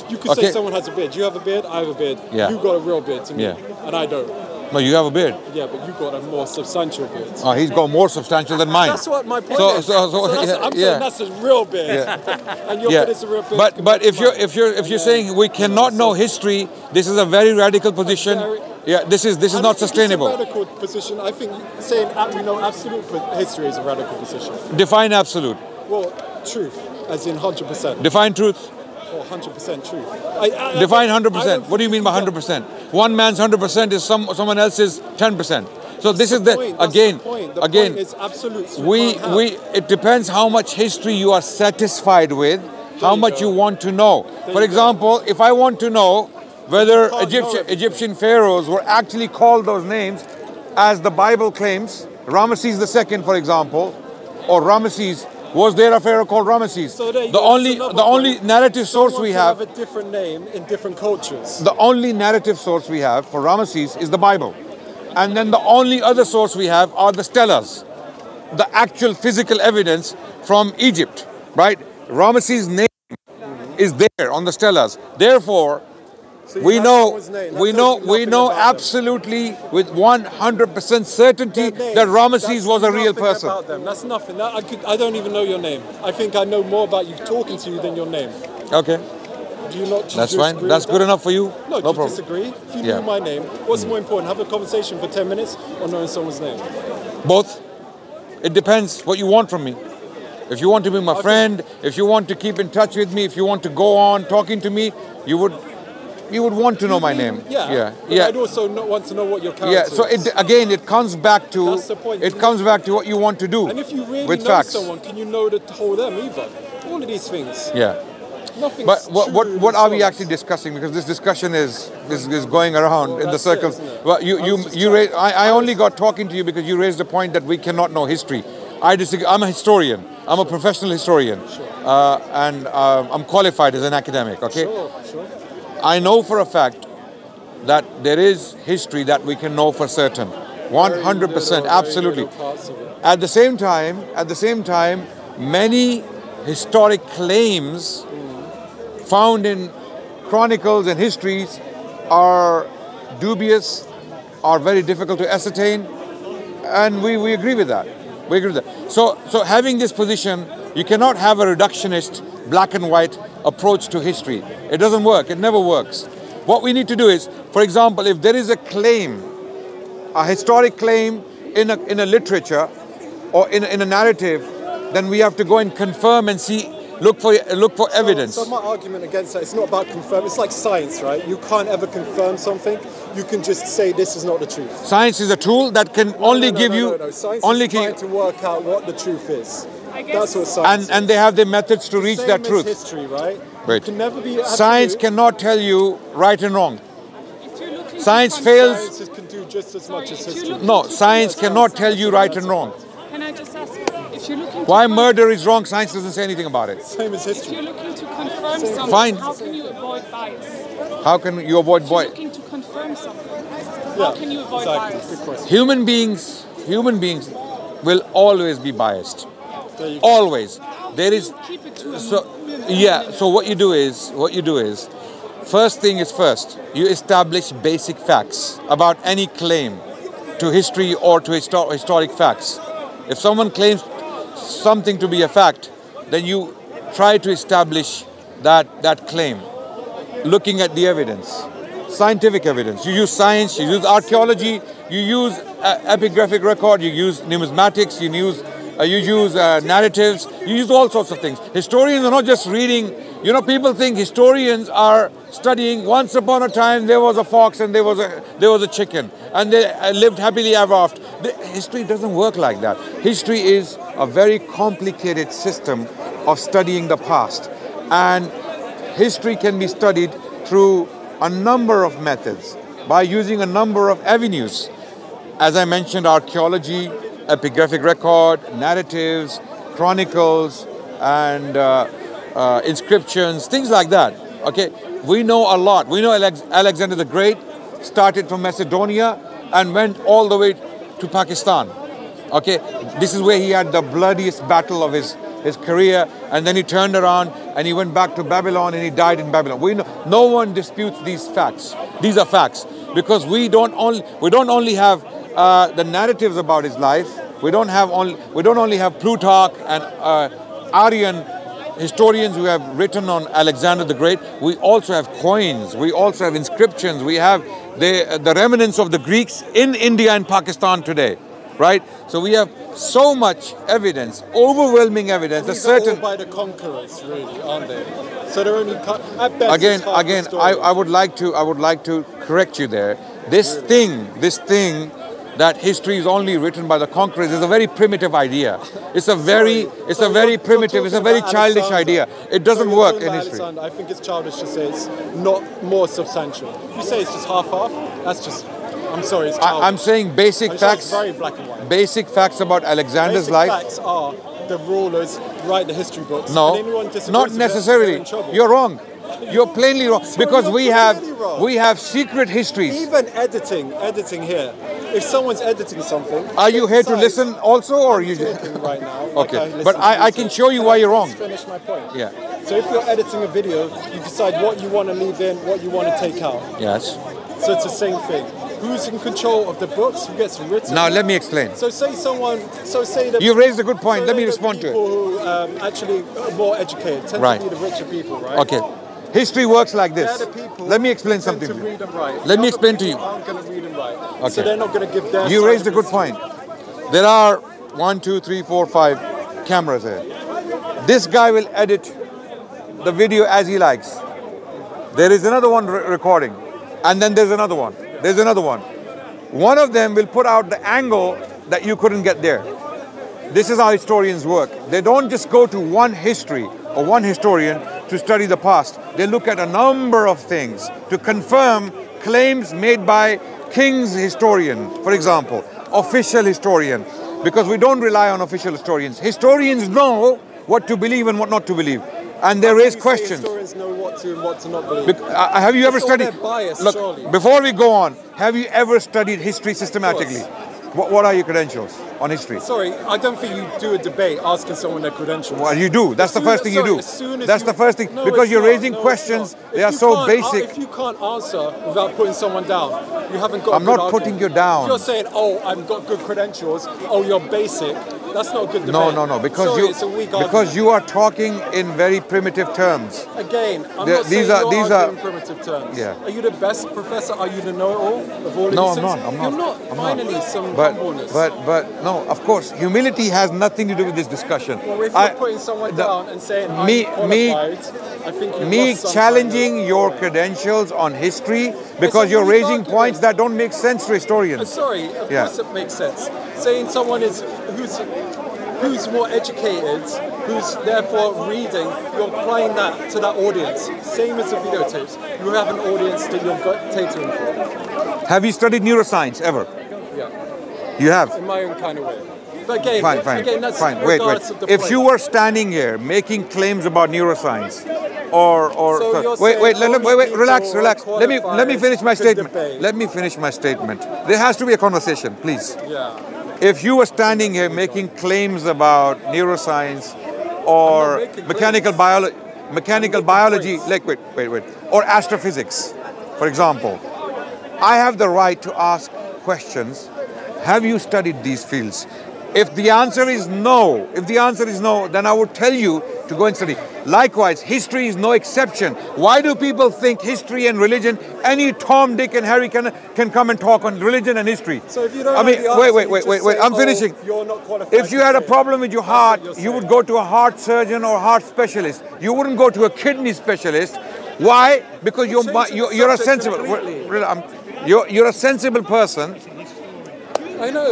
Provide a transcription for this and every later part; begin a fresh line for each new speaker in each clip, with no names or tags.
You could say someone has a beard. You have a beard, I have a beard.
Yeah.
You got a real beard to me, and I don't.
No, you have a beard.
Yeah, but you got a more substantial beard.
Oh, he's got more substantial than mine.
That's what my point is. I'm saying that's a real beard, and your beard is a real beard.
But if you're saying we cannot know history, this is a very radical position. This is not sustainable.
It's a radical position. I think saying we know absolute history is a radical position.
Define absolute.
Well, truth, as in 100%.
Define truth.
Oh, 100% truth.
Define 100%. What do you mean by 100%? One man's 100% is someone else's 10%. So this is the point
is absolute.
It depends how much history you are satisfied with, how much you want to know. For example, if I want to know whether Egyptian pharaohs were actually called those names, as the Bible claims, Ramesses II, for example, or Ramesses. Was there a pharaoh called Ramesses?
So
the only narrative source we have
a different name in different cultures.
The only narrative source we have for Ramesses is the Bible. And then the only other source we have are the stelas, the actual physical evidence from Egypt, right? Ramesses' name is there on the stelas. Therefore,
so
we know absolutely with 100% certainty that Ramesses was a real person.
About them. That's nothing. I don't even know your name. I think I know more about you talking to you than your name.
Okay.
Do you not?
That's fine. That's good enough for you?
No,
no
do you disagree? If you knew my name, what's more important? Have a conversation for 10 minutes or knowing someone's name?
Both. It depends what you want from me. If you want to be my friend, if you want to keep in touch with me, if you want to go on talking to me, you would want to know my name.
Yeah. I'd also want to know what your character is.
So it comes back to what you want to do.
And if you really
with
know
facts.
someone, can you know the whole them either? All of these things.
Yeah.
Nothing.
But what are we actually discussing? Because this discussion is going around in the circles. Well, you raised. I only got talking to you because you raised the point that we cannot know history. I disagree. I'm a historian. I'm a professional historian, and I'm qualified as an academic. Okay.
Sure.
I know for a fact that there is history that we can know for certain, 100%, absolutely. At the same time, many historic claims found in chronicles and histories are dubious, are very difficult to ascertain, and we agree with that. So having this position, you cannot have a reductionist, black and white approach to history. It doesn't work. It never works. What we need to do is, for example, if there is a claim, a historic claim in a literature or in a narrative, then we have to go and confirm and look for evidence.
So my argument against that, it's not about confirm. It's like science, right? You can't ever confirm something. You can just say this is not the truth.
Science is a tool that can give you.
Science is trying to work out what the truth is. That's what science is.
And they have the methods to reach that truth.
History, right?
Right.
Can never be
science cannot tell you right and wrong. Science fails.
Science can do just as much as history.
No, science cannot tell you right and wrong.
Can I just ask, if you're looking
why murder is wrong, science doesn't say anything about it.
Same as history.
If you're looking to confirm something, how can you avoid bias?
How can you avoid bias?
If you're looking to confirm something, how can you avoid bias?
Human beings will always be biased. Always. There is so what you do is first thing is first, you establish basic facts about any claim to history or to historic facts. If someone claims something to be a fact, then you try to establish that claim, looking at the evidence, scientific evidence. You use science, you use archaeology, you use epigraphic record, you use numismatics, you use narratives, you use all sorts of things. Historians are not just reading. People think historians are studying once upon a time there was a fox and there was a chicken and they lived happily ever after. History doesn't work like that. History is a very complicated system of studying the past, and history can be studied through a number of methods by using a number of avenues. As I mentioned, archaeology, epigraphic record, narratives, chronicles, and inscriptions, things like that. Okay, we know a lot. We know Alexander the Great started from Macedonia and went all the way to Pakistan. Okay, this is where he had the bloodiest battle of his career, and then he turned around and he went back to Babylon and he died in Babylon. No one disputes these facts. These are facts because we don't only have the narratives about his life. We don't only have Plutarch and Aryan historians who have written on Alexander the Great. We also have coins. We also have inscriptions. We have the remnants of the Greeks in India and Pakistan today, right? So we have so much evidence, overwhelming evidence.
These are all by the conquerors, really, aren't they? So they're only at best.
Again, I would like to correct you there. This thing that history is only written by the conquerors is a very primitive idea. It's a very primitive, it's a very childish idea. It doesn't work in history.
Alexander, I think it's childish to say it's not more substantial. If you say it's just half-half, that's just, I'm sorry, it's childish.
I'm saying basic facts.
Very black and white.
Basic facts about Alexander's life.
Basic facts are the rulers write the history books.
No,
and anyone disagrees
not
with
necessarily.
it, they're in trouble.
You're wrong. You're plainly wrong because
wrong.
we have secret histories.
Even editing here. If someone's editing something,
are you here to listen also, or you
talking right now?
Okay, but I can show you why you're wrong.
Finish my point.
Yeah.
So if you're editing a video, you decide what you want to leave in, what you want to take out.
Yes.
So it's the same thing. Who's in control of the books? Who gets written?
Now let me explain.
So say that
you raised a good point. Let me respond to it.
People who actually are more educated tend to be the richer people, right?
Okay. History works like this.
They're the people
Let me explain something
to
to
read and write.
Let me explain to you.
Aren't going to read and write.
Okay.
So they're not going to give their.
You raised a good point. There are 1, 2, 3, 4, 5 cameras here. This guy will edit the video as he likes. There is another one recording, and then there's another one. There's another one. One of them will put out the angle that you couldn't get there. This is how historians work. They don't just go to one history or one historian to study the past. They look at a number of things to confirm claims made by King's historian, for example, official historian, because we don't rely on official historians. Historians know what to believe and what not to believe, and they raise questions.
Historians know what to and what to not believe.
Have you ever studied?
Bias,
look,
surely.
Before we go on, have you ever studied history systematically? What are your credentials on history?
Sorry, I don't think you do a debate asking someone their credentials.
Well, you do. That's the first thing you do. That's the first thing. Because you're raising questions. They are so basic.
If you can't answer without putting someone down, you haven't got.
I'm not putting you down.
If you're saying, "Oh, I've got good credentials," "Oh, you're basic," that's not a good debate.
No. Because you are talking in very primitive terms.
Again, I'm not saying you're arguing in primitive terms.
Yeah.
Are you the best professor? Are you the know-it-all of all of these things?
I'm not.
You're not. Finally, some humbleness.
But no, of course, humility has nothing to do with this discussion.
Well, if you're putting someone down and saying, I'm qualified, I think you've lost some
challenging your credentials on history because you're raising points that don't make sense to historians.
Sorry, of course it makes sense. Saying someone who's more educated, who's therefore reading, you're applying that to that audience. Same as the videotapes. You have an audience that you're catering for.
Have you studied neuroscience ever?
Yeah.
You have?
In my own kind of way. But again, that's
fine. Wait. If you were standing here making claims about neuroscience, relax. Let me finish my statement. Let me finish my statement. There has to be a conversation, please.
Yeah.
If you were standing here making claims about neuroscience or mechanical biology, or astrophysics, for example, I have the right to ask questions. Have you studied these fields? If the answer is no, then I would tell you to go and study. Likewise, history is no exception. Why do people think history and religion, any Tom, Dick and Harry can come and talk on religion and history?
So if you don't wait,
I'm finishing.
You're not qualified.
If you had a problem with your heart, you would go to a heart surgeon or heart specialist. You wouldn't go to a kidney specialist. Why? Because you're a sensible. You're a sensible person.
I know.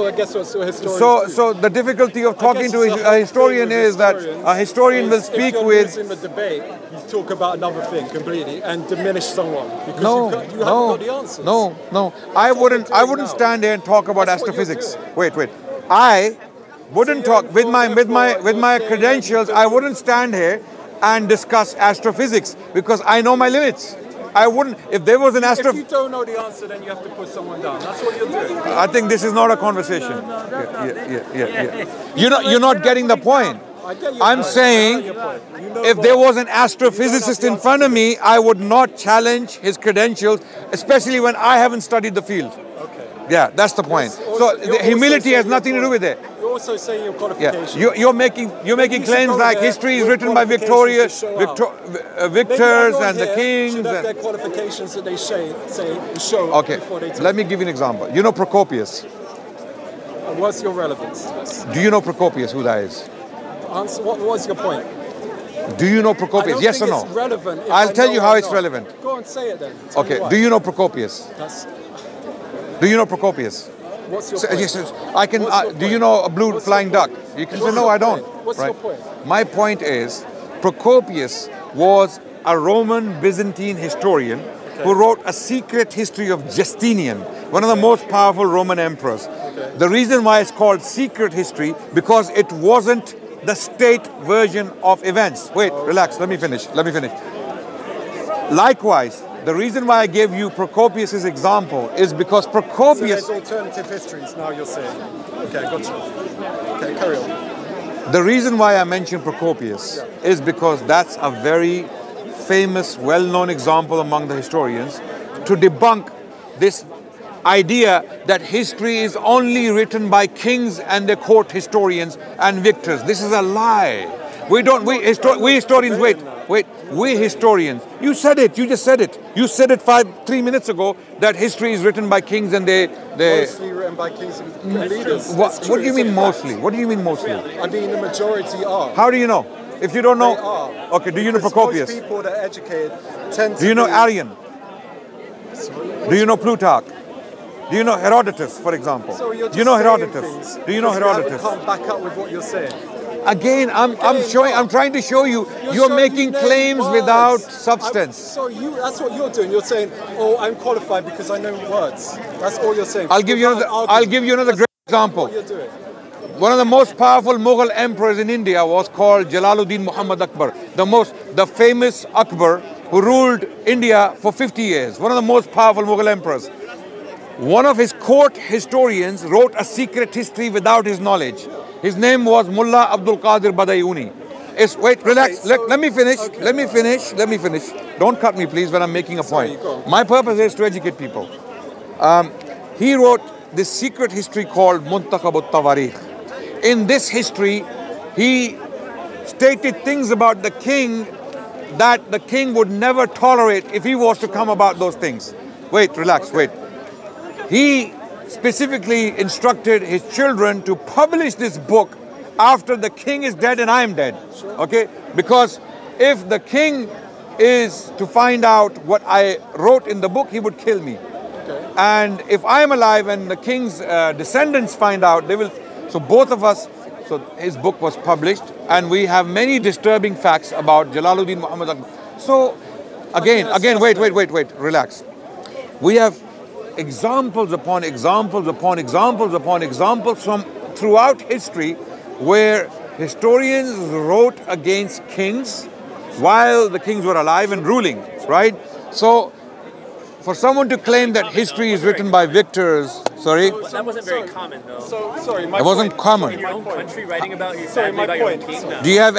I guess what's a historian.
So the difficulty of talking to a historian is that a historian will speak with.
In the debate, you talk about another thing completely and diminish someone because you haven't got the answers.
No. I wouldn't stand there and talk about astrophysics. Wait. I wouldn't talk with my credentials. I wouldn't stand here and discuss astrophysics because I know my limits. I wouldn't, if there was an
If you don't know the answer, then you have to put someone down. That's what you're doing.
I think this is not a conversation. Yeah. You're not getting the point. I'm saying if there was an astrophysicist in front of me, I would not challenge his credentials, especially when I haven't studied the field.
Okay.
Yeah, that's the point. So the humility has nothing to do with it.
You're also saying your qualifications.
Yeah, you're making claims like history is written by victors and the kings.
Should have their qualifications that they say and show.
Okay, let me give you an example. You know Procopius.
And what's your relevance?
Do you know Procopius, who that is?
Answer. What was your point?
Do you know Procopius? Yes or no?
It's relevant.
I'll tell you how it's relevant.
Go on, say it then.
Okay. Do you know Procopius? Do you know Procopius?
What's your point?
Yes, I can. Do you know a blue flying duck? You can say no, I don't.
What's your point?
My point is, Procopius was a Roman Byzantine historian who wrote a secret history of Justinian, one of the most powerful Roman emperors. The reason why it's called secret history, because it wasn't the state version of events. Wait, relax, let me finish. Likewise, the reason why I gave you Procopius' example is because Procopius...
So there's alternative histories now you're saying. Okay, gotcha. Okay, carry on.
The reason why I mentioned Procopius is because that's a very famous, well-known example among the historians to debunk this idea that history is only written by kings and their court historians and victors. This is a lie. We historians, you said it, you just said it. You said it 3 minutes ago that history is written by kings and
mostly written by kings and leaders.
What do you mean mostly? What do you mean mostly?
I mean the majority are.
How do you know? If you don't know, okay, do you know Procopius?
Most people that are educated tend to
Do you know Arian? Do you know Plutarch? Do you know Herodotus, for example?
So
do you know Herodotus? Do you know Herodotus?
You can't back up with what you're saying.
Again, I'm trying to show you, you're making claims without substance.
That's what you're doing. You're saying, oh, I'm qualified because I know words. That's all you're saying.
I'll give you another great example.
What you're doing.
One of the most powerful Mughal emperors in India was called Jalaluddin Muhammad Akbar, the famous Akbar who ruled India for 50 years. One of the most powerful Mughal emperors. One of his court historians wrote a secret history without his knowledge. His name was Mullah Abdul Qadir Badayuni. Wait, relax. Let me finish. Let me finish. Don't cut me, please, when I'm making a point. My purpose is to educate people. He wrote this secret history called Muntakhab al-Tawarikh. In this history, he stated things about the king that the king would never tolerate if he was to come about those things. Wait, relax, wait. He specifically instructed his children to publish this book after the king is dead and I am dead. Okay? Because if the king is to find out what I wrote in the book, he would kill me. Okay. And if I am alive and the king's descendants find out, they will... So both of us, so his book was published and we have many disturbing facts about Jalaluddin Muhammad Akbar. So again, wait, relax. We have examples upon examples upon examples upon examples from throughout history where historians wrote against kings while the kings were alive and ruling, right? So for someone to claim that history is written by victors, sorry?
That wasn't very common though.
It wasn't common.
In your own country writing about your family, about your own king? No.
Do you have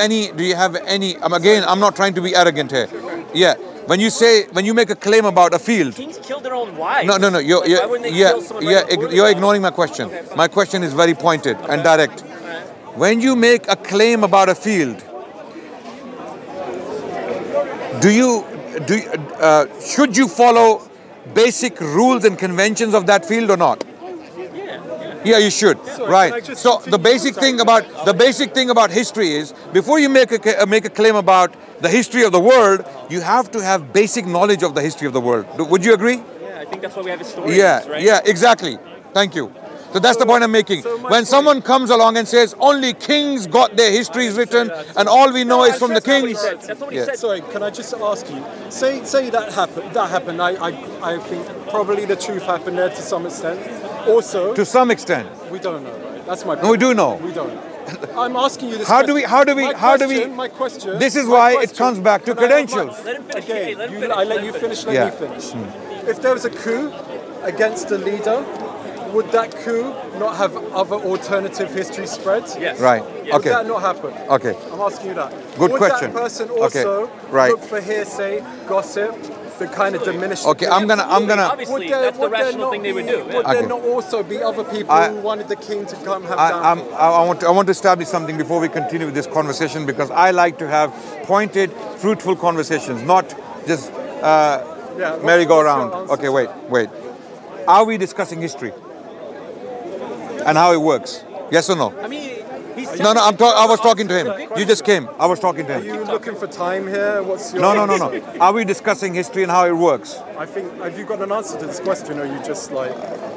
any, again, I'm not trying to be arrogant here. Yeah. When you make a claim about a field.
Kings kill their own wives.
No. You're ignoring my question.
Okay,
my question is very pointed and direct. When you make a claim about a field, should you follow basic rules and conventions of that field or not? Yeah, you should. Right. So the basic thing about history is before you make a claim about the history of the world, you have to have basic knowledge of the history of the world. Would you agree?
Yeah, I think that's why we have historians, right?
Yeah, exactly. Thank you. So that's the point I'm making. When someone comes along and says only kings got their histories written and all we know is from the kings.
That's not what he said.
Sorry, can I just ask you? Say that happened. I think probably the truth happened there to some extent. Also,
to some extent.
We don't know, right? That's my point.
No, we do know.
We don't. I'm asking you this
How
question.
do we?
My question.
This is why it comes back to credentials.
Let him finish.
Again,
I
let you finish. Let me finish. If there was a coup against the leader, would that coup not have other alternative history spreads?
Yes.
Right.
Would
Okay.
that not happen?
Okay.
I'm asking you that.
Good
would
question.
Would that person also
Right.
look for hearsay, gossip, the kind of diminished?
Okay, I'm gonna.
Obviously, that's the rational thing they would do.
Would there not also be other people who wanted the king to come have downfall?
I want to establish something before we continue with this conversation, because I like to have pointed, fruitful conversations, not just merry-go-round. Okay, wait. Are we discussing history and how it works? Yes or no?
I mean,
No, I was talking to him. You just came. I was talking to him.
Are you looking for time here? What's your
No. Are we discussing history and how it works?
I think, have you got an answer to this question, or are you just like...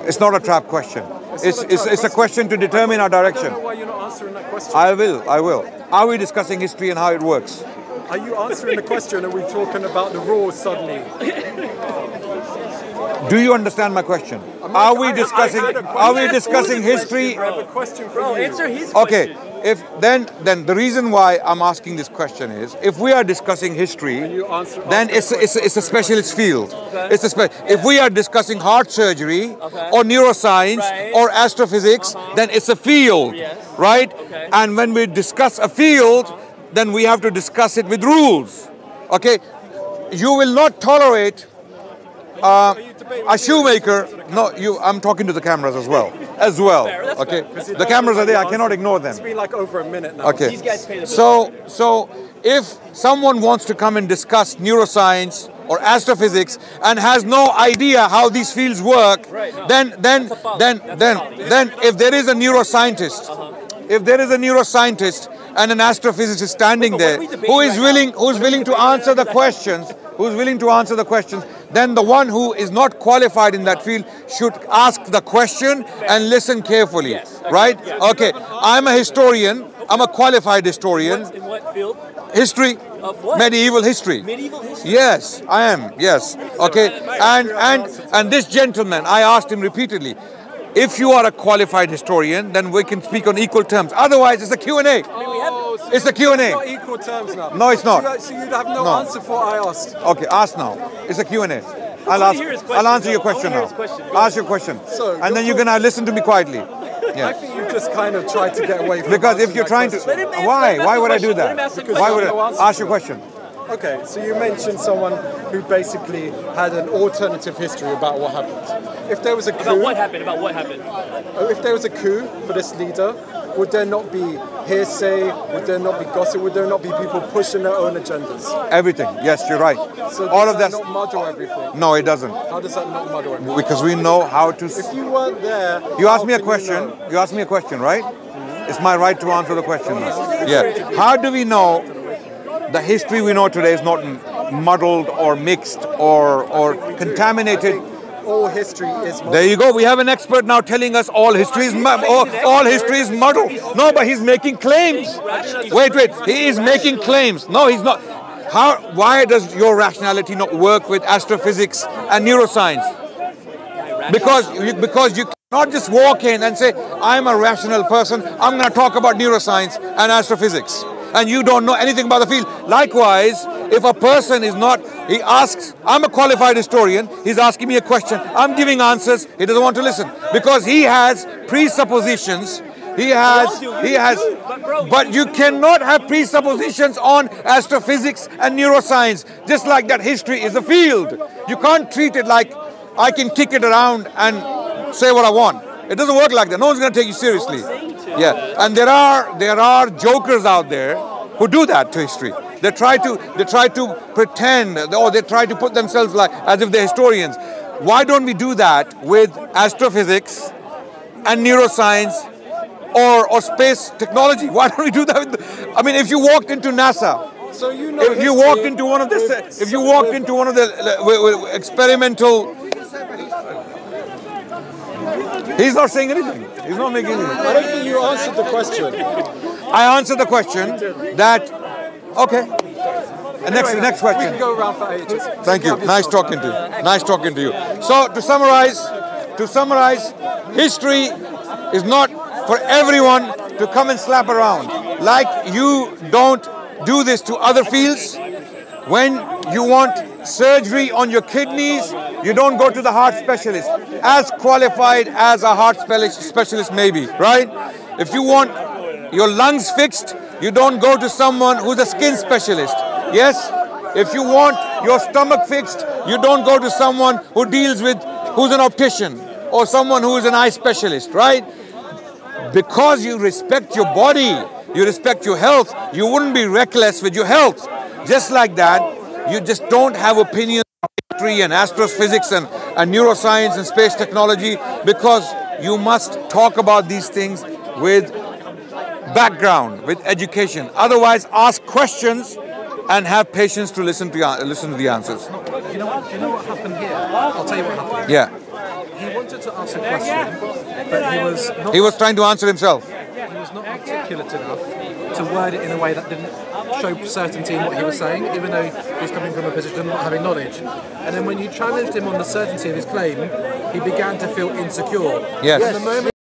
It's not a trap question. It's a question to determine our
I
direction.
don't know why you're not answering that question.
I will. Are we discussing history and how it works?
Are you answering the question, or are we talking about the rules suddenly?
Do you understand my question? Are we discussing history?
I have a question for
bro,
you.
answer his
Okay,
question.
if then the reason why I'm asking this question is, if we are discussing history, then it's a specialist field. If we are discussing heart surgery or neuroscience or astrophysics, then it's a field, right? And when we discuss a field, then we have to discuss it with rules. Okay, you will not tolerate a shoemaker. No, I'm talking to the cameras as well. Okay, the cameras are there. I cannot ignore them.
It's been like over a minute now.
Okay.
These guys pay the bill.
So if someone wants to come and discuss neuroscience or astrophysics and has no idea how these fields work, then if there is a neuroscientist, and an astrophysicist standing there who is willing to answer the questions, then the one who is not qualified in that field should ask the question and listen carefully, right? Okay, I'm a historian. I'm a qualified historian.
In what field?
History.
Of what?
Medieval history.
Medieval history?
Yes, I am. Yes. Okay. And this gentleman, I asked him repeatedly, if you are a qualified historian, then we can speak on equal terms. Otherwise, it's a Q&A. It's a Q&A.
It's not equal terms now.
No, it's not.
So you'd have no answer for what I asked.
Okay, ask now. It's a Q&A. I'll answer your question now. Ask your question. And then you're going to listen to me quietly.
I think you just kind of tried to get away from
because if you're trying to... Why would I do that? Why would I? Ask your question.
Okay, so you mentioned someone who basically had an alternative history about what happened. If there was a coup...
About what happened?
If there was a coup for this leader, would there not be hearsay? Would there not be gossip? Would there not be people pushing their own agendas?
Everything. Yes, you're right.
So
all of
that
that
not muddle everything?
No, it doesn't.
How does that not muddle everything?
Because we know how to...
If you weren't there...
You asked me a question. You asked me a question, right? It's my right to answer the question now. Yeah. How do we know the history we know today is not muddled or mixed or contaminated?
All history is muddled.
There you go. We have an expert now telling us all history is muddled. No, but he's making claims. Wait. He is making claims. No, he's not. Why does your rationality not work with astrophysics and neuroscience? Because you cannot just walk in and say, I'm a rational person. I'm going to talk about neuroscience and astrophysics. And you don't know anything about the field. Likewise, if a person is not, he asks, I'm a qualified historian, he's asking me a question, I'm giving answers, he doesn't want to listen. Because he has presuppositions, but you cannot have presuppositions on astrophysics and neuroscience. Just like that, history is a field. You can't treat it like I can kick it around and say what I want. It doesn't work like that. No one's going to take you seriously. Yeah, and there are jokers out there who do that to history. They try to pretend, or they try to put themselves like as if they're historians. Why don't we do that with astrophysics and neuroscience or space technology? Why don't we do that? I mean, if you walked into NASA,
so you know,
if you walked into one of the experimental. He's not saying anything. He's not making anything.
I don't think you answered the question.
I answered the question that, okay. Next question.
We can go around for ages.
Thank you. Nice talking to you. Nice talking to you. So to summarize, history is not for everyone to come and slap around. Like you don't do this to other fields. When you want surgery on your kidneys, you don't go to the heart specialist, as qualified as a heart specialist may be, right? If you want your lungs fixed, you don't go to someone who's a skin specialist. Yes? If you want your stomach fixed, you don't go to someone who's an optician or someone who is an eye specialist, right? Because you respect your body, you respect your health, you wouldn't be reckless with your health. Just like that, you just don't have opinions on history and astrophysics and neuroscience and space technology, because you must talk about these things with background, with education. Otherwise, ask questions and have patience to listen to the answers.
You know what happened here? I'll tell you what happened.
Yeah.
He wanted to ask a question, but
he was trying to answer himself.
He was not articulate enough to word it in a way that didn't show certainty in what he was saying, even though he was coming from a position of not having knowledge. And then when you challenged him on the certainty of his claim, he began to feel insecure.
Yes.
And the moment